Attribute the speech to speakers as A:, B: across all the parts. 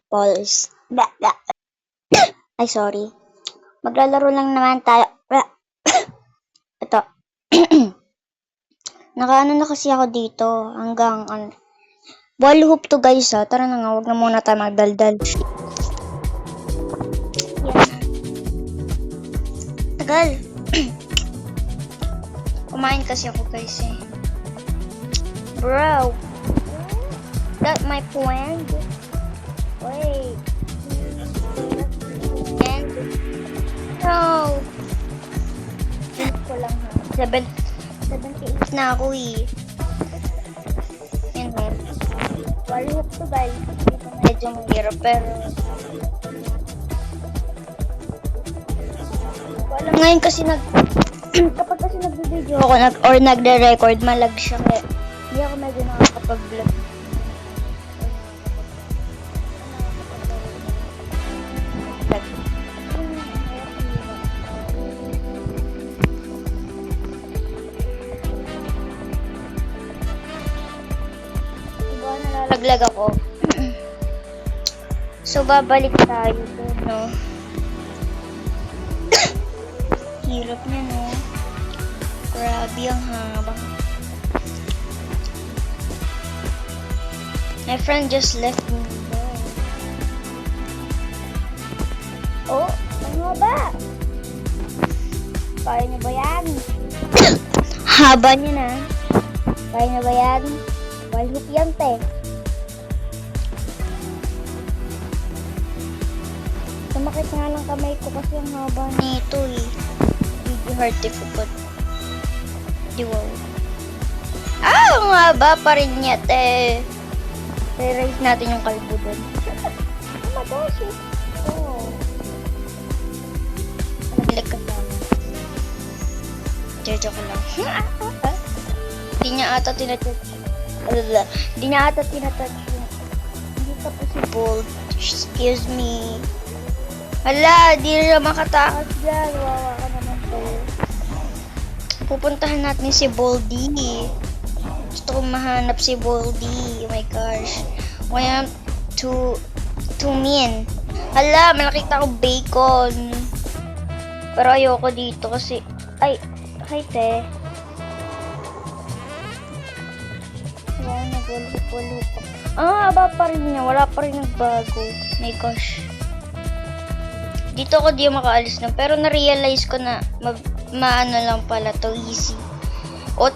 A: Balls. Ay, sorry. Maglalaro lang naman tayo. Ito. Nakaano na kasi ako dito hanggang wall hoop to guys ha. Tara na nga, wag na muna tayo magdaldal. Yan. Tagal. Kumain kasi ako guys eh. Bro. That my friend. Wait. And no. Finish ko lang ha. 78 na ako eh. Yan ha. Wall hoop to guys. Dito medyo mahirap pero wala ngayon kasi kapag kasi nag-video ako or nagre-record, malag siya kaya hindi ako medyo nakakapag-vlog. Diba nalalaglag ako? So babalik tayo dun, no? Hirap niya, no? Grabe ang haba. My friend just left me there. Oh, ang haba! Kaya niyo ba yan? Haba niya na. Kaya niyo ba yan? Wall hoop yan, te. Sumakit nga lang kamay ko kasi ang haba nito eh. Hindi hard to put. Di wow. Ah, ang haba pa rin niya, te. I-raise natin yung kalbo dun. Oh my gosh, oh. Naglag ka sana. Joke ko lang. Hindi niya ata tinatouch. Hindi niya ata tinatouch yun. Hindi ka possible. Excuse me. Hala, di na makatakas dyan. Wawa ka naman po. Pupuntahan natin si Baldi. Gusto kong mahanap si Baldi. Oh my gosh. I am too mean. Hala, malakita ko bacon. Pero ayoko dito kasi ay, hi te. Wow, nagulip-ulip. Haba pa rin niya. Wala pa rin nagbago. My gosh. Dito ako di makaalis na. Pero na-realize ko na maano lang pala to, easy. O,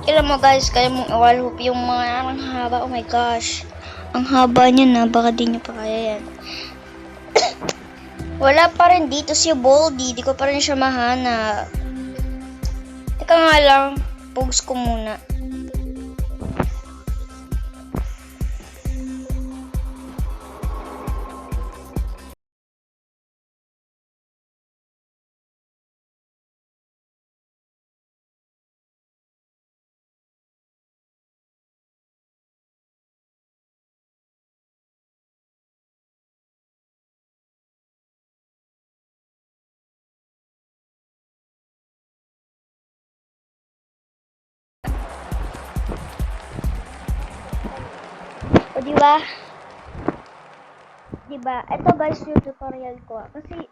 A: alam mo guys, kaya mong wall hoop yung mga ang haba. Oh my gosh. Ang haba niya na. Baka di niya pa kaya yan. Wala pa rin dito si Baldi. Di ko pa rin siya mahanap. Teka nga lang. Pogs ko muna. O, diba? Diba? Ito guys, yung tutorial ko. Kasi,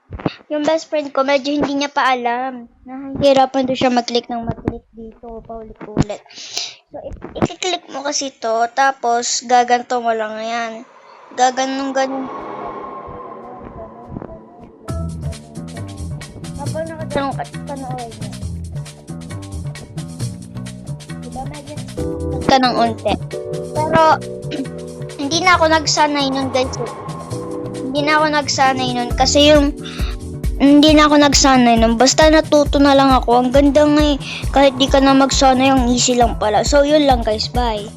A: yung best friend ko, medyo hindi niya pa alam. Nahihirapan doon siya mag-click ng mag-click dito. Paulit-ulit. So, i-click mo kasi to. Tapos, gaganto mo lang yan. Gaganong-ganon. Habang nakaganong panoorin mo. Diba? Medyo ka ng unti. Pero, hindi na ako nagsanay nun guys. Hindi na ako nagsanay nun kasi hindi na ako nagsanay nun. Basta natuto na lang ako. Ang ganda nga eh. Kahit di ka na magsanay, ang easy lang pala. So yun lang guys. Bye.